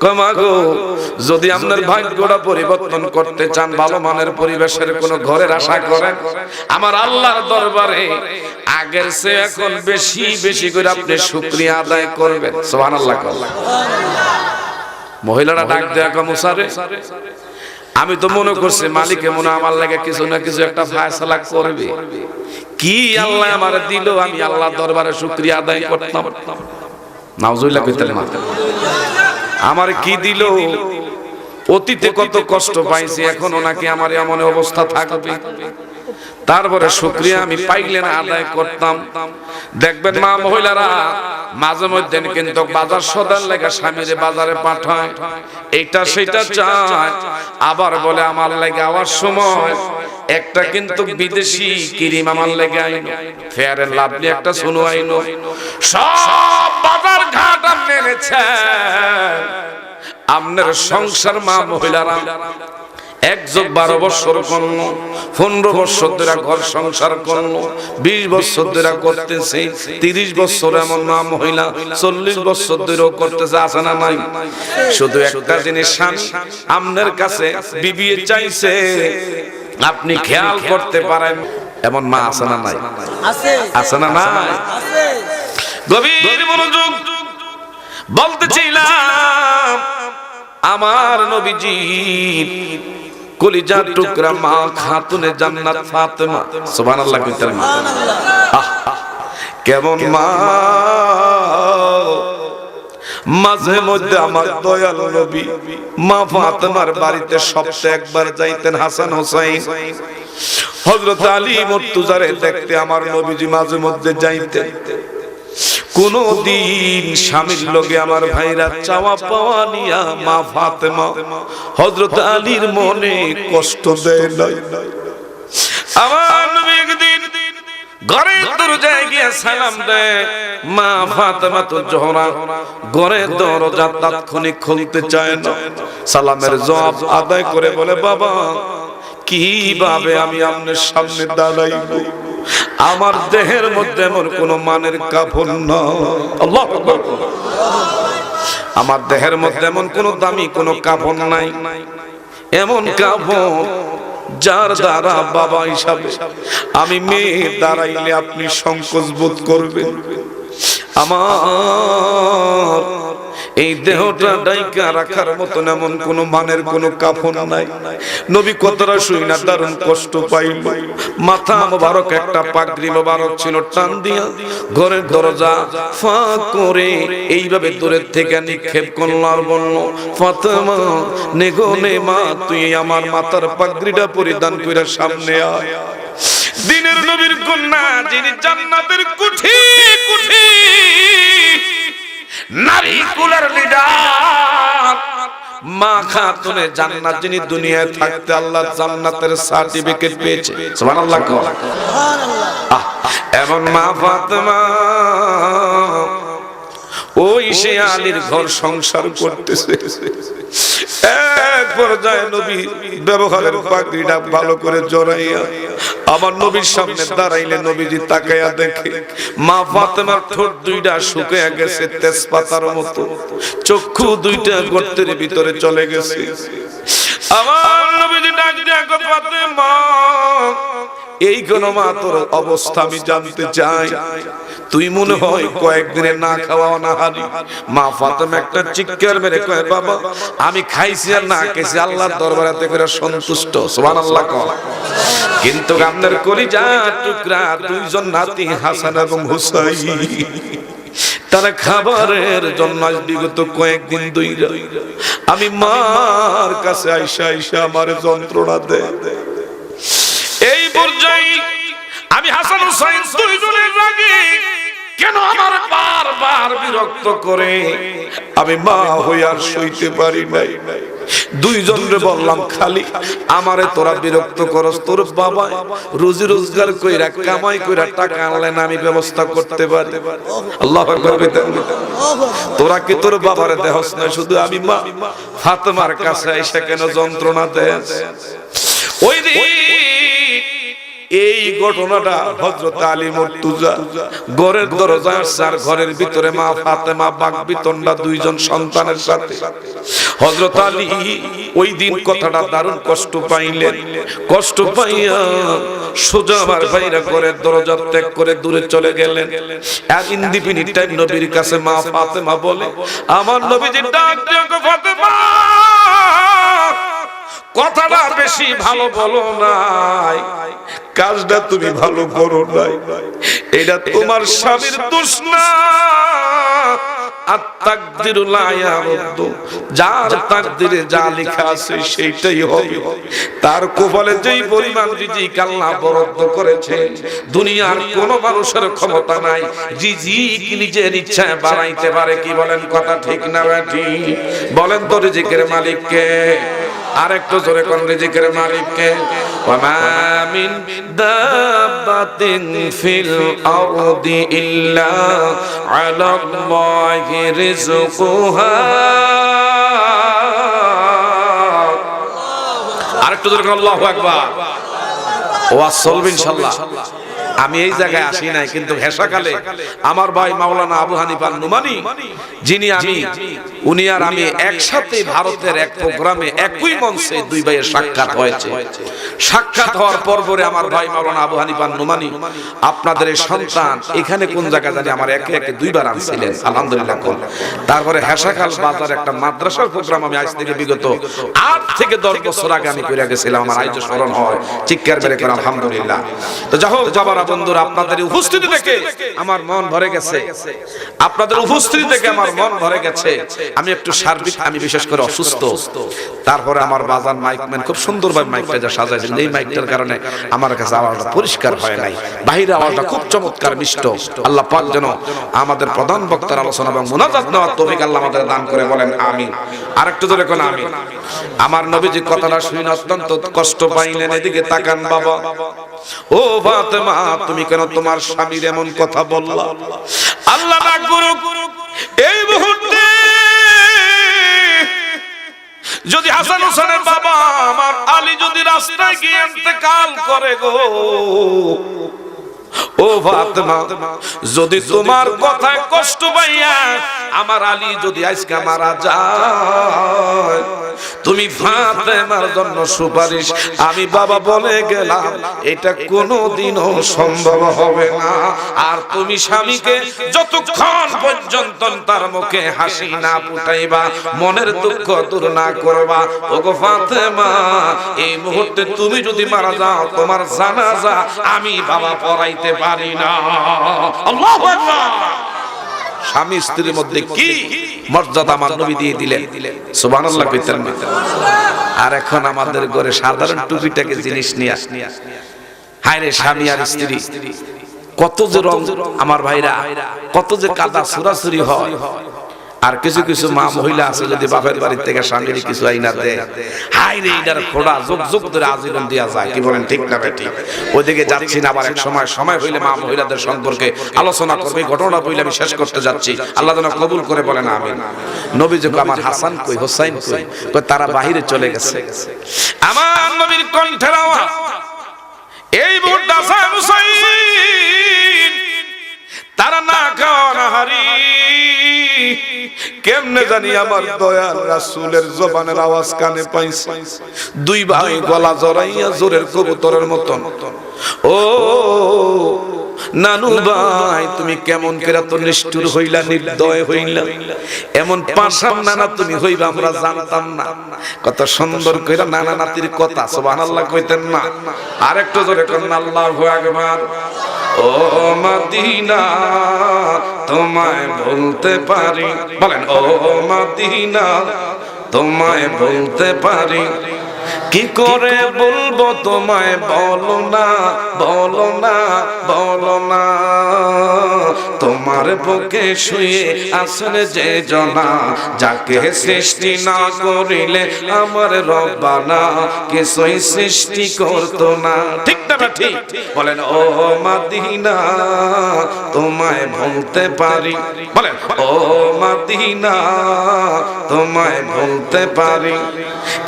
কয় মা গো, যদি আপনার ভাগ্যটা পরিবর্তন করতে চান, ভালো মানের পরিবেশের কোন ঘরের আশা করেন, আমার আল্লাহর দরবারে আগের চেয়ে এখন বেশি বেশি করে আপনি শুকরিয়া আদায় করবেন। সুবহানাল্লাহ। মহিলারা ডাক দেয়া কয় মুসারে, আমি তো মনে করছি মালিকে মনে আমার লাগে কিছু না কিছু একটা ফয়সালা করবে। কি আল্লাহ আমার দিল, আমি আল্লাহর দরবারে শুকরিয়া আদায় করতাম। নাউজুবিল্লাহ কইতেন না। আমার কি দিল? অতীতে কত কষ্ট পাইছি, এখনো নাকি আমার এমন অবস্থা থাকবে? তারপরে শুকরিয়া আমি পাইলে না আদায় করতাম। দেখবেন মা মহিলারা মাঝে মধ্যে কিন্তু বাজার সদার লেগে স্বামীরে বাজারে পাঠায়, এইটা সেটা চায়, আবার বলে আমার লেগে আওয়ার সময় একটা কিন্তু বিদেশি ক্রিম আমার লেগে আইনো, ফেয়ার এন্ড লাভলি একটা শুনো আইনো। সব বাজার ঘাট আপনি এনেছেন, আপনার সংসার মা মহিলারা 1+12 বছর করল, 15 বছর ধরে ঘর সংসার করল, 20 বছর ধরে করতেছে, 30 বছর এমন মা মহিলা 40 বছর ধরেও করতেছে, আছে না নাই? শুধু একটা জিনিস আপনার কাছে বিবি চাইছে, আপনি খেয়াল করতে পারেন, এমন মা আছে না নাই? আছে না নাই? গভীর মনোযোগ বলতেছিলাম, আমার নবীজি কলিজার টুকরা মা খাতুনে জান্নাত ফাতেমা, সুবহানাল্লাহ কইতেন না? কেমন মা! মাঝে মধ্যে আমার দয়াল নবী মা ফাতেমার বাড়িতে সপ্তাহে একবার যাইতেন। হাসান হোসেন হযরত আলী মুর্তজারে দেখতে আমার নবীজি মাঝে মধ্যে যাইতেন। কোন দিন স্বামীর লগে আমার ভাইরা চাওয়া পাওয়া নিয়া মা ফাতেমা হযরত আলীর মনে কষ্ট দেয় নাই। আমার নবী একদিন ঘরের দরজায় গিয়ে সালাম দেয়, মা ফাতেমা তো জোহরা ঘরের দরজা তাৎক্ষণিক খুলতে চায় না। সালামের জবাব আদায় করে বলে, বাবা কিভাবে আমি আপনার সামনে দাঁড়াইব? আমার দেহের মধ্যে এমন কোন মানের কাফন না, আল্লাহু আকবার। আমার দেহের মধ্যে এমন কোন দামি কোন কাফন নাই, এমন কাফন যার দ্বারা বাবা হিসাবে আমি মেয়ে দাঁড়াইলে আপনি সংকোচ বোধ করবেন। আমার এই দেহটা ডাইকা রাখার মতন এমন কোন মানের কোন কাফন নাই। নবী কথাটা শুই না দারুণ কষ্ট পাইল। মাথা মোবারক একটা পাগড়ি মোবারক ছিল, টান দিয়া ঘরের দরজা ফাঁক করে এইভাবে দূরের থেকে নিক্ষেপ করল আর বলল, ফাতেমা নেগো নে মা, তুই আমার মাথার পাগড়িটা পরিধান করে সামনে আয়। দিনের নবীর কন্যা, যিনি জান্নাতের কুঠি কুঠি নারী কুলের লিডার মা খাতুনে জান্নাত, যিনি দুনিয়ায় থাকতে আল্লাহ জান্নাতের সার্টিফিকেট পেয়েছে, সুবহানাল্লাহ। এমন মা ফাতেমা ওই সে আলীর ঘর সংসার করতেছে। এক পর্যায়ে নবী ব্যবহারের পাগড়িটা ভালো করে জড়াইয়া আমার নবীর সামনে দাঁড়াইলে নবীজি তাকাইয়া দেখে মা ফাতেমার ঠোঁট দুইটা শুকিয়ে গেছে তেজপাতার মতো, চক্ষু দুইটা গর্তের ভিতরে চলে গেছে। আমার নবীজি ডাক দিয়া কয়, ফাতেমা এই কোন মা তোর অবস্থা আমি জানতে চাই। তুই মনে হয় কয়েকদিনে না খাওয়া অনাহারি। মা ফাতেমা একটা চিৎকার মেরে কয়, বাবা আমি খাইছি আর না খেয়েছি আল্লাহর দরবারে করে সন্তুষ্ট। সুবহানাল্লাহ। কিন্তু আপনার কলিজার টুকরা দুইজন নাতি হাসান এবং হুসাইন, তারা খাবারের জন্য বিগত কয়েকদিন ধরে আমি মার কাছে আইসা আইসা আমার যন্ত্রণা দেয়। এই পর্যায়ে আমি হাসান হুসাইন দুইজনের রাগে কেন আমার বারবার বিরক্ত করে আমি মা হয়ে আর সইতে পারি নাই। দুইজনরে বললাম, খালি আমারে তোরা বিরক্ত করস, তোর বাবা রুজি রোজগার কইরা কামাই কইরা টাকা আনলে না আমি ব্যবস্থা করতে পারি। আল্লাহু আকবার। তোরা কি তোর বাবারে দেহস না, শুধু আমি মা ফাতেমার কাছে এসে কেন যন্ত্রণা দেস? ওই দিন এই ঘটনাটা হযরত আলী মুর্তজা ঘরের দরজায় আর ঘরের ভিতরে মা ফাতেমা বাগবিতন্ডা দুইজন সন্তানের সাথে। হযরত আলী ওই দিন কথাটা দারুণ কষ্ট পাইলেন। কষ্ট পাইয়া সোজা আমার ভাইরা ঘরের দরজা ত্যাগ করে দূরে চলে গেলেন। আর ইন্দিপিনি টাইম নবীর কাছে মা ফাতেমা বলে, আমার নবীজি ডাক দিয়ে ফাতেমা কথাটা বেশি ভালো বলো নাই, কাজটা তুমি ভালো করো নাই, এটা তোমার স্বামীর দোষ না। আত-তাকদিরু লা ইয়ারুদ্দু, যার তাকদিরে যা লেখা আছে সেইটাই হবে। তার কপালে যেই পরিমাণ রিজিক আল্লাহ বরাদ্দ করেছে দুনিয়ার কোন মানুষের ক্ষমতা নাই রিজিক নিজের ইচ্ছায় বাড়াইতে পারে। কি বলেন, কথা ঠিক না বেঠি? বলেন তো রিজিকের মালিক কে? আরেকটু জোরে কোন রিজিকের মালিক কে? ওয়ামা মিন দাব্বাতিন ফিল আরদি ইল্লা আলাল্লাহি রিজকুহা। আরেকটু জোরে কোন আল্লাহু আকবার। ওয়াজ চলবে ইনশাআল্লাহ। আমি এই জায়গায় আসি নাই, কিন্তু হেসাকালে আমার ভাই মাওলানা আবু হানিফা নুমানি, যিনি আমি উনি আর আমি একসাথে ভারতের এক প্রোগ্রামে একই মঞ্চে দুই ভাইয়ের সাক্ষাৎ হয়েছে। সাক্ষাৎ হওয়ার পরে আমার ভাই মাওলানা আবু হানিফা নুমানি, আপনাদের এই সন্তান এখানে কোন জায়গা জানি আমার একে একে দুইবার আনছিলেন, আলহামদুলিল্লাহ। তারপরে হেসাকাল বাজার একটা মাদ্রাসার প্রোগ্রাম আমি আজ থেকে বিগত 8 থেকে 10 বছর আগে আমি করে গেছিলাম। আমার আইজ স্মরণ হয়, চিৎকার বের করে আলহামদুলিল্লাহ। তো যাই হোক যাবার বন্ধুরা, আপনাদের উপস্থিতি দেখে আমার মন ভরে গেছে, আপনাদের উপস্থিতি দেখে আমার মন ভরে গেছে। আমি একটু সার্বিক, আমি বিশেষ করে অসুস্থ। তারপরে আমার বাজান মাইকম্যান খুব সুন্দরভাবে মাইকটা যা সাজাইছেন, এই মাইকটার কারণে আমার কাছে আওয়াজটা পরিষ্কার হয় নাই, বাহিরে আওয়াজটা খুব চমৎকার মিষ্ট। আল্লাহ পাক যেন আমাদের প্রধান বক্তার আলোচনা এবং মুনাজাত নেওয়ার তৌফিক আল্লাহ আমাদের দান করে, বলেন আমিন। আরেকটু জোরে কোন আমিন। আমার নবীজি কথাটা শুনে অত্যন্ত কষ্ট পাইলেন। এদিকে তাকান বাবা। ও ফাতেমা, তুমি কেন তোমার স্বামীর এমন কথা বললা? আল্লাহ না করুক এই মুহূর্তে যদি হাসান হোসেনের বাবা আমার আলী যদি রাস্তায় গিয়ে ইন্তেকাল করে গো, ও ফাতেমা, যদি তোমার কথায় কষ্ট পাইয়া আমার আলী যদি আজকে মারা যায়, তুমি ফাতেমার জন্য সুপারিশ আমি বাবা বলে গেলাম, এটা কোনোদিনও সম্ভব হবে না। আর তুমি স্বামীকে যতক্ষণ পর্যন্ত তার মুখে হাসি না ফুটাইবা, মনের দুঃখ দূর না করবা, ওগো ফাতেমা, এই মুহূর্তে তুমি যদি মারা যাও, তোমার জানাজা আমি বাবা পড়াইতে পারি না। আল্লাহু আকবার। স্বামী স্ত্রীর মধ্যে কি মর্যাদা আমার নবী দিয়ে দিলেন, সুবহানাল্লাহ কইতেন না? আর এখন আমাদের ঘরে সাধারণ টুপিটাকে জিনিস নিয়ে হায় রে, স্বামী আর স্ত্রী কত যে রং আমার ভাইরা, কত যে কাদা সুরাসুরি হয়। আর কিছু কিছু মা মহিলা আছে যদি বাপের বাড়ি থেকে স্বামীর কিছু আইনা দেয়, হাই রে এটার খোড়া যোগ যোগ ধরে আজীবন দেওয়া যায়। কি বলেন, ঠিক না বেটি? ওইদিকে যাচ্ছি না, আবার এক সময় হইলে মা মহিলাদের সম্পর্কে আলোচনা করবে। ঘটনা বইলে আমি শেষ করতে যাচ্ছি, আল্লাহ যেন কবুল করে, বলেন আমিন। নবী যখন আমার হাসান কই হোসাইন কই, তারা বাহিরে চলে গেছে। আমার নবীর কণ্ঠের আওয়াজ এই বুড়া হাসান হোসাইন তারা না খাওয়া না হারি কেমনে জানি আমার দয়াল রাসূলের জবানের আওয়াজ কানে পাইছে। দুই ভাই গলা জড়াইয়া জোরের কবুতরের মতন, ও নানু ভাই তুমি কেমন করে তো নিষ্ঠুর হইলা, নির্দয় হইলা, এমন পাশান নানা তুমি হইবা আমরা জানতাম না। কত সুন্দর কইরা নানা নাতির কথা সুবহানাল্লাহ কইতেন না। আরেকটু জোরে করুন আল্লাহু আকবার। ও মদিনা তোমায় বলতে পারি, বলেন ও মদিনা তোমায় বলতে পারি, কি করে বলবো তোমায়, বলো না বলো না বলো না। তোমার বুকে শুয়ে আসলে যে জনা, যাকে সৃষ্টি না করিলে আমার রব্বানা কিছুই সৃষ্টি করতো না। ঠিক না ঠিক? বলেন ও মদিনা তোমায় বলতে পারি, বলেন ও মদিনা তোমায় বলতে পারি,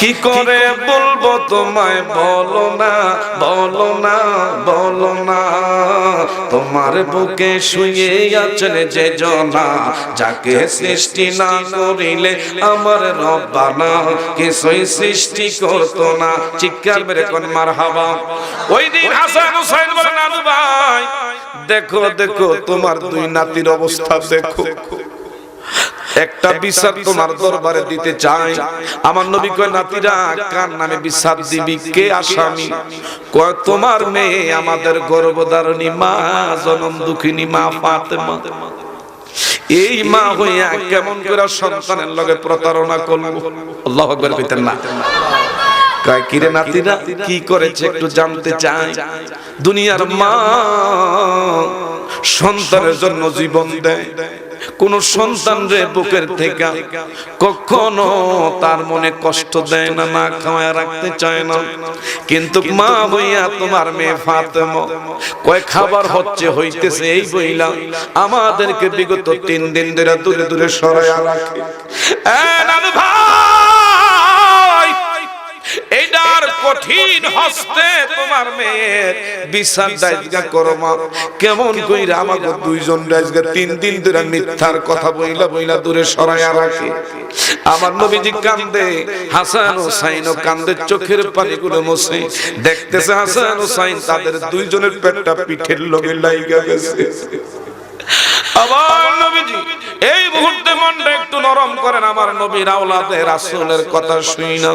কি করে বলবো তোমায়, বলো না বলো না বলো না। তোমার বুকে শুয়ে আছেন যে জনা, যাকে সৃষ্টি না করিলে আমার রব্বানা কিছুই সৃষ্টি করতো না। চিৎকার মেরে কোন মারহাবা। ওই দিন হাসান হুসাইন বলেন নানু ভাই দেখো দেখো তোমার দুই নাতির অবস্থা দেখো, একটা বিচার তোমার দরবারে দিতে চাই। আমার নবী কয় নাতিরা কার নামে বিচার দিবি, কে আসামি? কয় তোমার মেয়ে আমাদের গর্ভধারণী মা, জনম দুঃখিনী মা ফাতেমা। এই মা হইয়া কেমন করে সন্তানের লগে প্রতারণা করলো? আল্লাহু আকবার কইতেন না? কয় কিরে নাতিরা কি করেছে একটু জানতে চাই। দুনিয়ার মা সন্তানের জন্য জীবন দেয়, কোন সন্তান রে বুকের থেকে কখনো তার মনে কষ্ট দেয় না, না খাওয়ায় রাখতে চায় না। কিন্তু মা হইয়া তোমার মেয়ে ফাতেমা কয় খাবার হচ্ছে হইতেছে এই বইলা আমাদেরকে বিগত 3 দিন ধরে দূরে দূরে সরাইয়া রাখে। নানু ভাই এইটার কঠিন হস্তে তোমার মেয়ের বিচার দায়িত্ব করো মা। কেমন কইরা আমাকে দুইজন আজকে 3 দিন ধরে মিথ্যার কথা বইলা বইলা দূরে সরাইয়া রাখে। আমার নবীজি কান্দে, হাসান হুসাইনও কান্দে, চোখের পানিগুলো মুছে দেখতেছে হাসান হুসাইন তাদের দুইজনের পেটটা পিঠের লগে লাইগা গেছে। আবার নবীজি এই মুহূর্তে মনটা একটু নরম করেন, আমার নবীর আওলাদে রাসূলের কথা শুইনা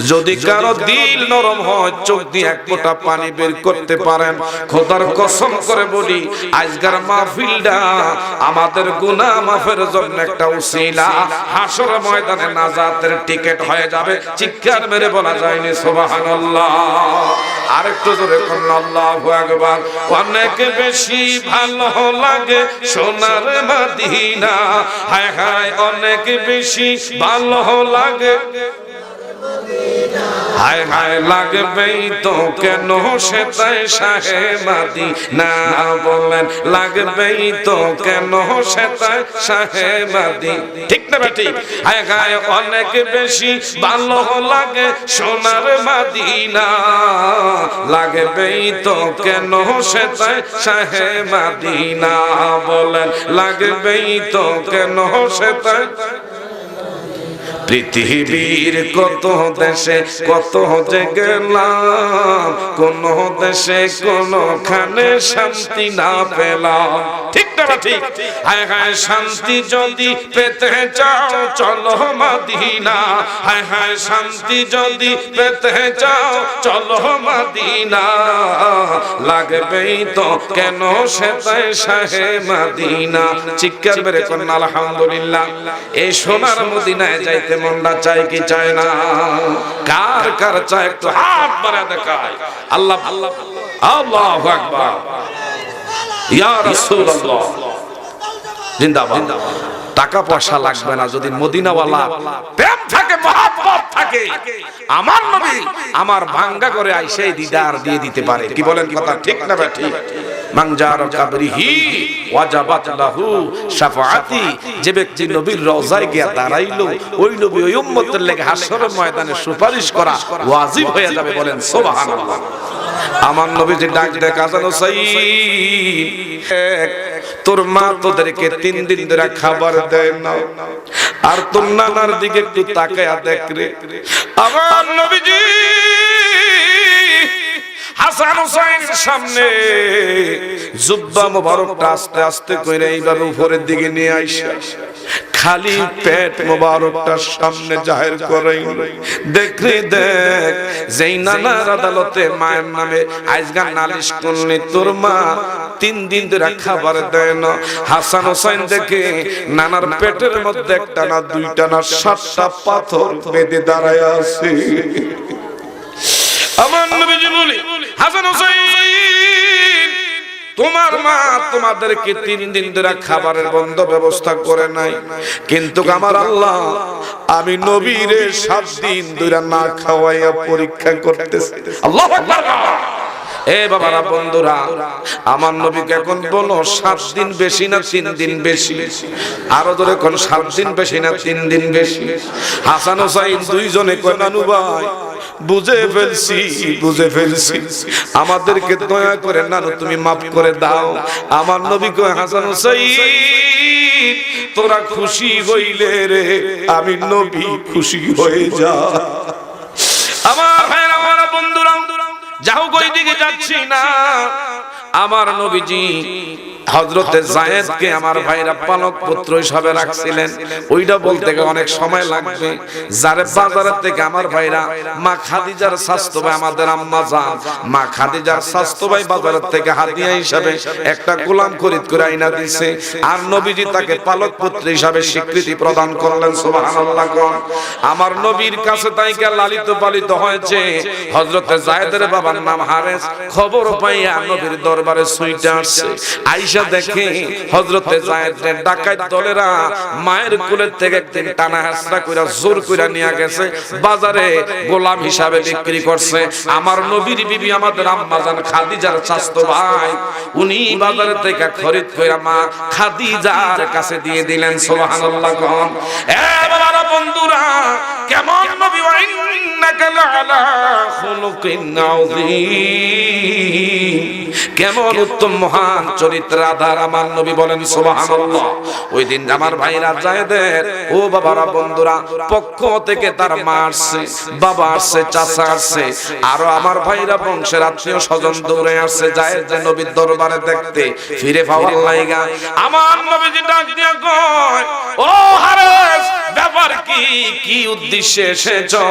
যদি কারো দিল নরম হয় চোখ দিয়ে এক ফোঁটা পানি বের করতে পারেন, খোদার কসম করে বলি আজকের মাহফিলটা আমাদের গুনাহ মাফের জন্য একটা উসিলা, হাসর ময়দানে নাজাতের টিকিট হয়ে যাবে। চিৎকার মেরে বলা যায়নি সুবহানাল্লাহ। আরেকটু জোরে করুন আল্লাহু আকবার। অনেক বেশি ভালো লাগে সোনার মদিনা, হায় হায় অনেক বেশি ভালো লাগে, হায় হায় লাগবেই তো কেন সেটাই শাহে মদিনা, বলেন লাগবেই তো কেন সেটাই শাহে মদিনা। ঠিক না ঠিক? হায় হায় অনেক বেশি ভালো লাগে সোনার মদিনা, লাগবেই তো কেন সেটাই শাহে মদিনা, বলেন লাগবেই তো কেন সেটাই। পৃথিবীর কত দেশে কত যে গেলাম, কোন দেশে কোনখানে শান্তি না পেলাম। ঠিক না ঠিক? হায় হায় শান্তি যদি পেতে চাও চলো মদিনা, হায় হায় শান্তি যদি পেতে চাও চলো মদিনা, লাগবেই তো কেন সেটাই শাহে মদিনা। চিৎকার মেরে কোন আলহামদুলিল্লাহ। এই সোনার মদিনায় যাইতে মনটা চাই কি চায় না? কার কার চায় একটু হাত বাড়া দেখায়। আল্লাহ আল্লাহ আল্লাহু আকবার। ইয়া রাসূলুল্লাহ জিন্দাবাদ। টাকা পয়সা লাগবে না, যদি মদিনাওয়ালা প্রেম থাকে মহব্বত থাকে, আমার নবী আমার ভাঙ্গা করে আইসাই দিদার দিয়ে দিতে পারে। কি বলেন কথা ঠিক না ঠিক? মানজার কাবরিহি ওয়াজাবাত লাহু শাফাআতি, যে ব্যক্তি নবীর রওজায় গিয়া দাঁড়াইলো ওই নবী ওই উম্মতের লাগি হাসরের ময়দানে সুপারিশ করা ওয়াজিব হয়ে যাবে। বলেন সুবহানাল্লাহ। আমার নবী যে ডাক দেয় হাসান হুসাইন তোর মা তোদেরকে 3 দিন ধরে খাবার দেয় না, আর তোর নানার দিকে একটু তাকায়া দেখ রে। আমার নবীজি হাসান হুসাইনের সামনে জুব্বা মোবারকটা আস্তে আস্তে কইরা এইভাবে উপরের দিকে নিয়ে আইসা খালি পেট মোবারকটার সামনে জাহির করাই, দেখলি দেখ যেই নানার আদালতে মায়ের নামে আজগা নালিশ করলি তোর মা 3 দিন ধরে খাবার দেয় না। হাসান হোসেন দেখে নানার পেটের মধ্যে একটা না দুইটা না 7টা পাথর বেঁধে দাঁড়ায় আছে। আমার নবীজি বলি হাসান হোসেন তোমার মা তোমাদেরকে 3 দিন ধরে খাবারের বন্ধ ব্যবস্থা করে নাই, কিন্তু আমার আল্লাহ আমি নবীরে 7 দিন ধরে না খাওয়াইয়া পরীক্ষা করতেছে। আল্লাহু আকবার। এ বাবারা বন্ধুরা, আমার নবীকে এখন বলো 7 দিন বেশি না 3 দিন বেশি? আরো ধরে কোন 7 দিন বেশি না 3 দিন বেশি? হাসান হোসেন দুইজনে কয় নানু ভাই বুঝে ফেলছি, আমাদেরকে দয়া করে নানু তুমি মাফ করে দাও। আমার নবী কয় হাসান হোসেন তোরা খুশি হইলে রে আমি নবী খুশি হয়ে যা। আমার ভাইরা আমার বন্ধুরা, যাও কই দিকে যাচ্ছি না, আমার নবীজি হযরতে যায়েদকে আমার ভাইরা পালক পুত্র হিসাবে রাখছিলেন। ওইটা বলতে গেলে অনেক সময় লাগবে। যারে বাজারের থেকে আমার ভাইরা মা খাদিজার স্বাস্থ্য ভাই আমাদের আম্মা জান মা খাদিজার স্বাস্থ্য ভাই বাজারের থেকে হাদিয়া হিসাবে একটা গোলাম খরিদ করে আইনা দিয়েছে, আর নবীজি তাকে পালক পুত্র হিসাবে স্বীকৃতি প্রদান করলেন। সুবহানাল্লাহ। আমার নবীর কাছে তাইকে লালিত পালিত হয়েছে। হযরতে যায়েদের বাবার নাম হারেস। খবর পাইয়া নবীর দরবারে ছুটে আসছে। আয়েশা দেখে হযরতে যায়েদের ডাকাত দলেরা মায়ের কোলের থেকে একদিন টানা হাসরা কইরা জোর কইরা নিয়ে গেছে, বাজারে গোলাম হিসাবে বিক্রি করছে। আমার নবীর বিবি আমাদের আম্মা জান খাদিজার স্বাস্থ্য ভাই, উনি বাজার থেকে খরিদ কইরা মা খাদিজার কাছে দিয়ে দিলেন। সুবহানাল্লাহ। এ বাবারা বন্ধুরা, কেমন নবী ওয়া ইন্নাকা লাআলা খুলুকিন আযীম, কেমন উত্তম মহান চরিত্রের আধার আমার নবী বলেন সুবহানাল্লাহ। ওই দিন আমার ভাইরা যায়েদের ও বাবারা বন্ধুরা পক্ষ থেকে তার মা আসছে, বাবা আসছে, চাচা আসছে, আরো আমার ভাইরা বংশের আত্মীয় স্বজন দৌড়ে আসছে যায়েদ নবীর দরবারে দেখতে ফিরে পাওয়ার লাইগা। আমার নবীজি ডাক দিয়া কয় ও হারেস, ব্যাপার কি, কি উদ্দেশ্যে এসেছো?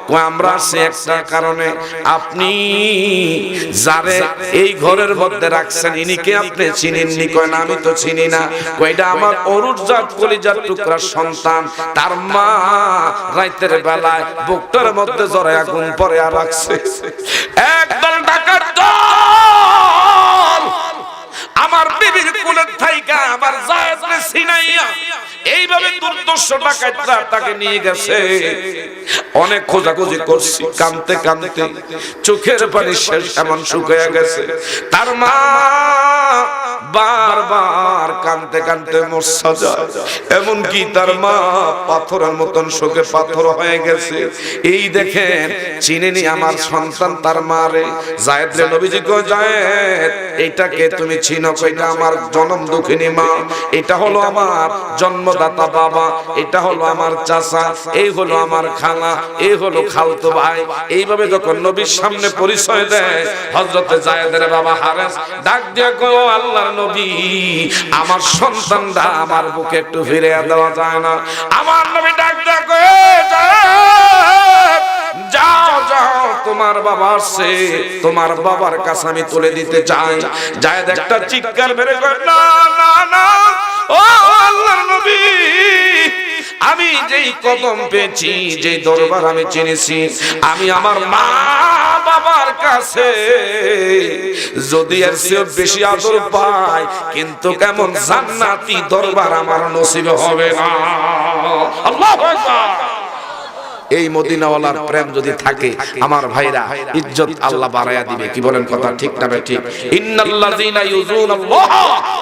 কয় আমরা আসছি একটা কারণে, আপনি যারে এই ঘরের মধ্যে রাখছেন ইনিকে আপনি চিনেননি? কয় না আমি তো চিনি না। কয়টা আমার অরুজাত কলিজার টুকরা সন্তান, তার মা রাতের বেলায় বুকটার মধ্যে জড়ায়া ঘুম পড়ে আর রাখছে। একদল ডাকাত দল আমার বিবির কোলের থাইকা আমার যায়েদকে ছিনাইয়া এইভাবে দুর্দর্শ ডাকাতরা তাকে নিয়ে গেছে। অনেক খোঁজাখুঁজি করছি, কাঁদতে কাঁদতে চোখের পানি শেষ এমন শুকিয়ে গেছে। তার মা বারবার কাঁদতে কাঁদতে মরছা যায়, এমনকি তার মা পাথরের মতন শোকে পাথর হয়ে গেছে। এই দেখেন চিনেনি আমার সন্তান তার মারে। যায়েদ রে নবীজি কয় যায়েদ, এইটাকে তুমি চিনো? কইটা আমার জনম দুঃখিনী মা, এটা হলো আমার জন্মদাতা বাবা, এটা হলো আমার চাচা, এই হলো আমার খালা, এই হলো খালতো ভাই। এইভাবে যখন নবীর সামনে পরিচয় দেয় হযরতে যায়েদের বাবা হারেস ডাক দিয়া কয় ও আল্লাহর নবী, আমার সন্তানটা আমার বুকে একটু ফিরে দেওয়া যায় না? আমার নবী ডাক দিয়া কয় যাও যাও, তোমার বাবা আসছে, তোমার বাবার কাছে আমি তুলে দিতে চাই। যায়েদ একটা চিৎকার মেরে কয় না না না, ও আল্লাহর নবী, আমি যেই কদম পেয়েছি, যেই দরবার আমি চিনেছি, আমি আমার মা বাবার কাছে যদি এর চেয়ে বেশি আদর পাই, কিন্তু কেমন জান্নাতি দরবার আমার নসিব হবে না। আল্লাহু আকবার। এই মদিনাওয়ালার প্রেম যদি থাকে আমার ভাইরা, ইজ্জত আল্লাহ বাড়ায়া দিবে। কি বলেন কথা ঠিক না ঠিক? ইন্নাল্লাযীনা ইউযুনাল্লাহ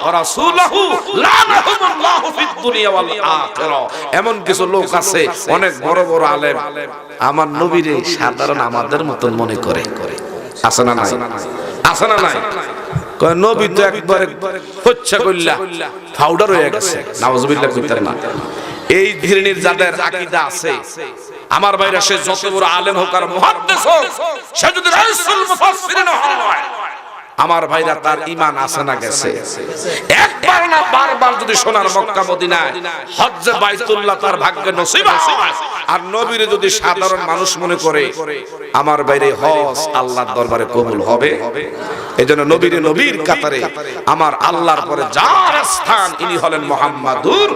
ওয়া রাসূলাহু লানাহুমুল্লাহু ফিদ দুনিয়া ওয়াল আখিরা। এমন কিছু লোক আছে অনেক বড় বড় আলেম, আমার নবীরে সাধারণ আমাদের মতন মনে করে। আছে না নাই? আছে না নাই? কয় নবী তো একবারে হচ্ছে কইলা পাউডার হয়ে গেছে, নাউজুবিল্লাহ কইতেন না। এই ধরনের যাদের আকীদা আছে, আমার ভাইরা, সে যত বড় আলেম হোক আর মুহাদ্দিস হোক, সে যদি রাইসুল মুফাসসিরিন হয়, আমার ভাইরা, তার ঈমান আছে না গেছে? একবার না বারবার যদি সোনার মক্কা মদিনায় হজ্জে বাইতুল্লাহ তার ভাগ্যে নসিব হয়, আর নবীরে যদি সাধারণ মানুষ মনে করে, আমার বাইরে হজ আল্লাহর দরবারে কবুল হবে? এজন্য নবীরে নবীর কাতারে আমার আল্লাহর পরে যার স্থান, ইনি হলেন মুহাম্মাদুর,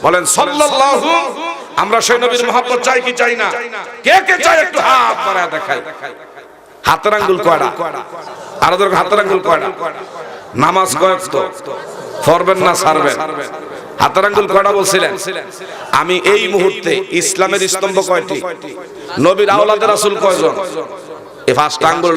বলেন সাল্লাল্লাহু। আমরা সেই নবীর মহব্বত চাই কি চাই না? কে কে চাই একটু হাত বাড়ায় দেখাই। হাতের আঙ্গুল কয়টা? আর ওদের হাতের আঙ্গুল কয়টা? নামাজ কয়েক তো পড়বেন না ছাড়বেন? হাতের আঙ্গুল কয়টা বলছিলেন? আমি এই মুহূর্তে ইসলামের স্তম্ভ কয়টি? নবীর আওলাদ রাসূল কয়জন? এই পাঁচটা আঙ্গুল